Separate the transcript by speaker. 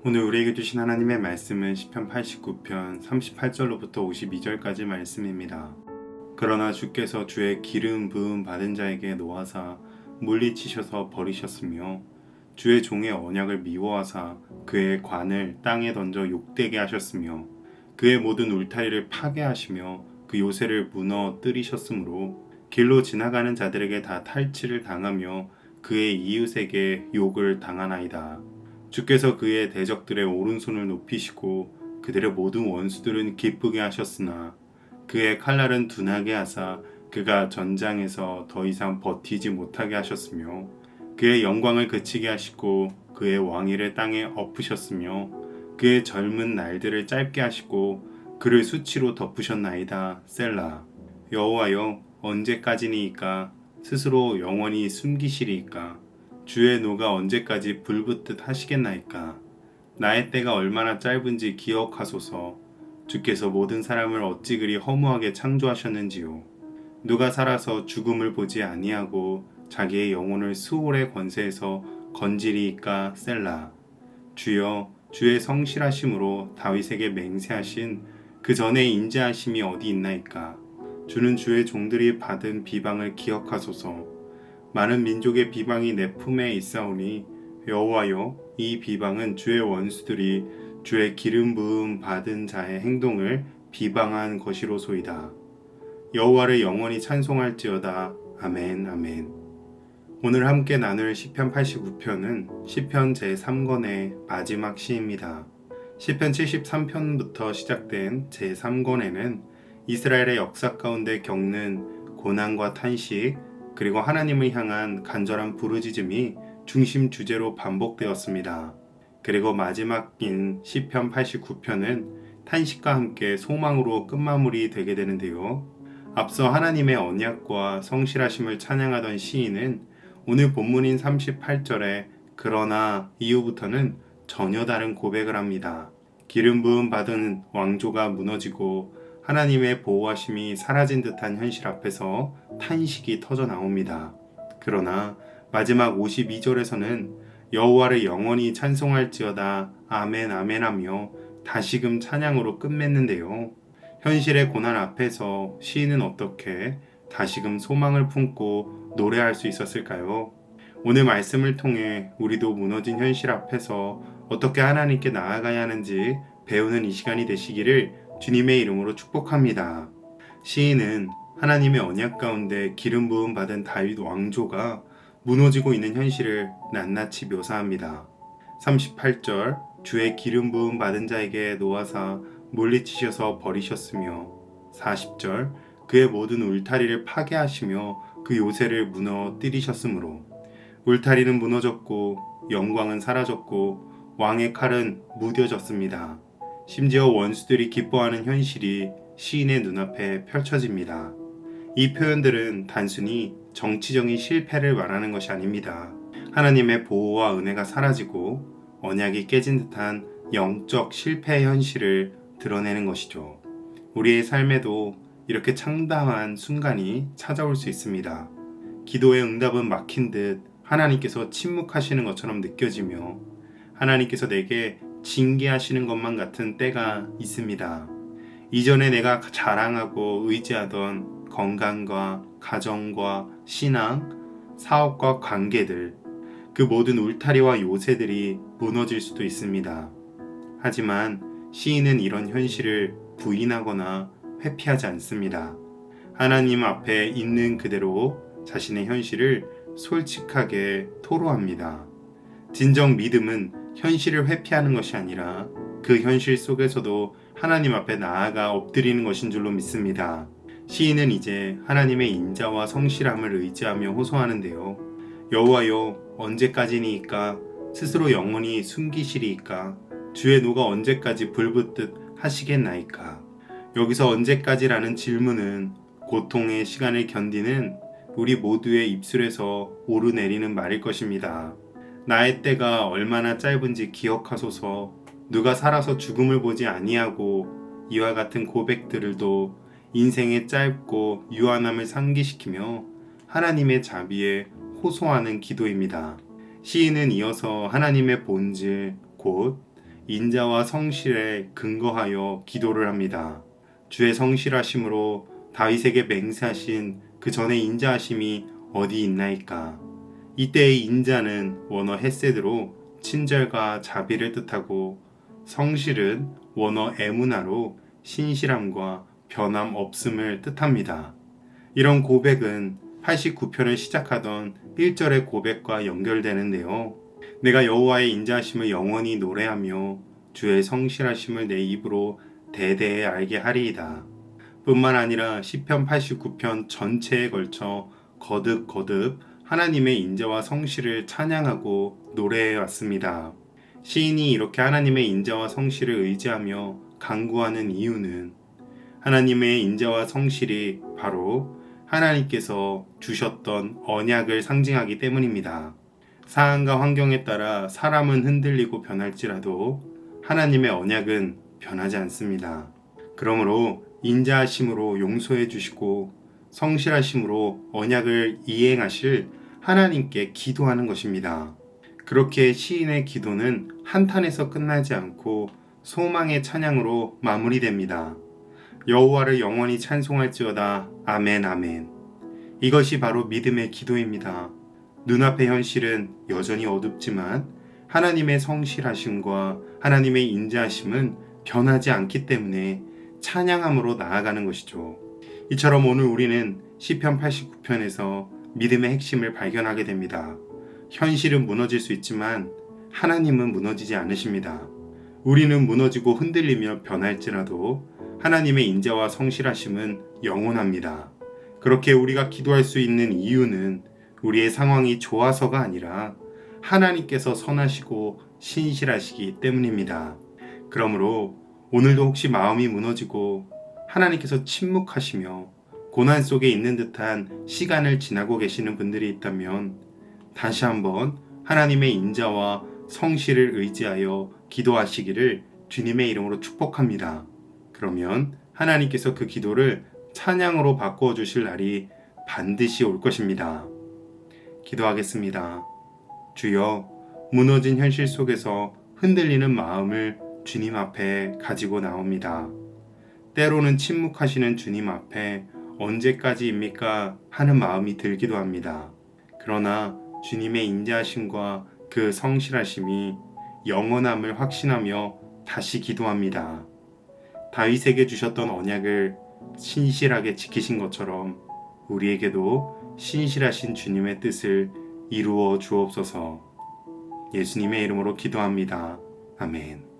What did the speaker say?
Speaker 1: 오늘 우리에게 주신 하나님의 말씀은 시편 89편 38절로부터 52절까지 말씀입니다. 그러나 주께서 주의 기름 부음 받은 자에게 노하사 물리치셔서 버리셨으며 주의 종의 언약을 미워하사 그의 관을 땅에 던져 욕되게 하셨으며 그의 모든 울타리를 파괴하시며 그 요새를 무너뜨리셨으므로 길로 지나가는 자들에게 다 탈취를 당하며 그의 이웃에게 욕을 당하나이다. 주께서 그의 대적들의 오른손을 높이시고 그들의 모든 원수들은 기쁘게 하셨으나 그의 칼날은 둔하게 하사 그가 전장에서 더 이상 버티지 못하게 하셨으며 그의 영광을 그치게 하시고 그의 왕위를 땅에 엎으셨으며 그의 젊은 날들을 짧게 하시고 그를 수치로 덮으셨나이다. 셀라. 여호와여, 언제까지니이까? 스스로 영원히 숨기시리이까? 주의 노가 언제까지 불붙듯 하시겠나이까? 나의 때가 얼마나 짧은지 기억하소서. 주께서 모든 사람을 어찌 그리 허무하게 창조하셨는지요. 누가 살아서 죽음을 보지 아니하고 자기의 영혼을 수월의 권세에서 건지리이까? 셀라. 주여, 주의 성실하심으로 다윗에게 맹세하신 그 전에 인자하심이 어디 있나이까? 주는 주의 종들이 받은 비방을 기억하소서. 많은 민족의 비방이 내 품에 있사오니 여호와여, 이 비방은 주의 원수들이 주의 기름 부음 받은 자의 행동을 비방한 것이로소이다. 여호와를 영원히 찬송할지어다. 아멘, 아멘. 오늘 함께 나눌 시편 89편은 시편 제3권의 마지막 시입니다. 시편 73편부터 시작된 제3권에는 이스라엘의 역사 가운데 겪는 고난과 탄식, 그리고 하나님을 향한 간절한 부르짖음이 중심 주제로 반복되었습니다. 그리고 마지막인 시편 89편은 탄식과 함께 소망으로 끝마무리 되게 되는데요. 앞서 하나님의 언약과 성실하심을 찬양하던 시인은 오늘 본문인 38절에 그러나 이후부터는 전혀 다른 고백을 합니다. 기름 부음 받은 왕조가 무너지고 하나님의 보호하심이 사라진 듯한 현실 앞에서 탄식이 터져 나옵니다. 그러나 마지막 52절에서는 여호와를 영원히 찬송할지어다 아멘 아멘 하며 다시금 찬양으로 끝맺는데요. 현실의 고난 앞에서 시인은 어떻게 다시금 소망을 품고 노래할 수 있었을까요? 오늘 말씀을 통해 우리도 무너진 현실 앞에서 어떻게 하나님께 나아가야 하는지 배우는 이 시간이 되시기를 주님의 이름으로 축복합니다. 시인은 하나님의 언약 가운데 기름 부음 받은 다윗 왕조가 무너지고 있는 현실을 낱낱이 묘사합니다. 38절 주의 기름 부음 받은 자에게 노하사 물리치셔서 버리셨으며 40절 그의 모든 울타리를 파괴하시며 그 요새를 무너뜨리셨으므로 울타리는 무너졌고 영광은 사라졌고 왕의 칼은 무뎌졌습니다. 심지어 원수들이 기뻐하는 현실이 시인의 눈앞에 펼쳐집니다. 이 표현들은 단순히 정치적인 실패를 말하는 것이 아닙니다. 하나님의 보호와 은혜가 사라지고 언약이 깨진 듯한 영적 실패의 현실을 드러내는 것이죠. 우리의 삶에도 이렇게 참담한 순간이 찾아올 수 있습니다. 기도의 응답은 막힌 듯 하나님께서 침묵하시는 것처럼 느껴지며 하나님께서 내게 징계하시는 것만 같은 때가 있습니다. 이전에 내가 자랑하고 의지하던 건강과 가정과 신앙, 사업과 관계들, 그 모든 울타리와 요새들이 무너질 수도 있습니다. 하지만 시인은 이런 현실을 부인하거나 회피하지 않습니다. 하나님 앞에 있는 그대로 자신의 현실을 솔직하게 토로합니다. 진정 믿음은 현실을 회피하는 것이 아니라 그 현실 속에서도 하나님 앞에 나아가 엎드리는 것인 줄로 믿습니다. 시인은 이제 하나님의 인자와 성실함을 의지하며 호소하는데요. 여호와여, 언제까지니이까? 스스로 영원히 숨기시리이까? 주의 노가 언제까지 불붙듯 하시겠나이까? 여기서 언제까지라는 질문은 고통의 시간을 견디는 우리 모두의 입술에서 오르내리는 말일 것입니다. 나의 때가 얼마나 짧은지 기억하소서. 누가 살아서 죽음을 보지 아니하고 이와 같은 고백들도 인생의 짧고 유한함을 상기시키며 하나님의 자비에 호소하는 기도입니다. 시인은 이어서 하나님의 본질, 곧 인자와 성실에 근거하여 기도를 합니다. 주의 성실하심으로 다윗에게 맹세하신 그 전의 인자하심이 어디 있나이까. 이때의 인자는 원어 헤세드로 친절과 자비를 뜻하고, 성실은 원어 에무나로 신실함과 변함 없음을 뜻합니다. 이런 고백은 89편을 시작하던 1절의 고백과 연결되는데요. 내가 여호와의 인자하심을 영원히 노래하며 주의 성실하심을 내 입으로 대대에 알게 하리이다. 뿐만 아니라 시편 89편 전체에 걸쳐 거듭 하나님의 인자와 성실을 찬양하고 노래해 왔습니다. 시인이 이렇게 하나님의 인자와 성실을 의지하며 간구하는 이유는 하나님의 인자와 성실이 바로 하나님께서 주셨던 언약을 상징하기 때문입니다. 상황과 환경에 따라 사람은 흔들리고 변할지라도 하나님의 언약은 변하지 않습니다. 그러므로 인자하심으로 용서해 주시고 성실하심으로 언약을 이행하실 하나님께 기도하는 것입니다. 그렇게 시인의 기도는 한탄에서 끝나지 않고 소망의 찬양으로 마무리됩니다. 여호와를 영원히 찬송할지어다. 아멘 아멘. 이것이 바로 믿음의 기도입니다. 눈앞의 현실은 여전히 어둡지만 하나님의 성실하심과 하나님의 인자하심은 변하지 않기 때문에 찬양함으로 나아가는 것이죠. 이처럼 오늘 우리는 시편 89편에서 믿음의 핵심을 발견하게 됩니다. 현실은 무너질 수 있지만 하나님은 무너지지 않으십니다. 우리는 무너지고 흔들리며 변할지라도 하나님의 인자와 성실하심은 영원합니다. 그렇게 우리가 기도할 수 있는 이유는 우리의 상황이 좋아서가 아니라 하나님께서 선하시고 신실하시기 때문입니다. 그러므로 오늘도 혹시 마음이 무너지고 하나님께서 침묵하시며 고난 속에 있는 듯한 시간을 지나고 계시는 분들이 있다면 다시 한번 하나님의 인자와 성실을 의지하여 기도하시기를 주님의 이름으로 축복합니다. 그러면 하나님께서 그 기도를 찬양으로 바꾸어 주실 날이 반드시 올 것입니다. 기도하겠습니다. 주여, 무너진 현실 속에서 흔들리는 마음을 주님 앞에 가지고 나옵니다. 때로는 침묵하시는 주님 앞에 언제까지입니까? 하는 마음이 들기도 합니다. 그러나 주님의 인자하심과 그 성실하심이 영원함을 확신하며 다시 기도합니다. 다윗에게 주셨던 언약을 신실하게 지키신 것처럼 우리에게도 신실하신 주님의 뜻을 이루어 주옵소서. 예수님의 이름으로 기도합니다. 아멘.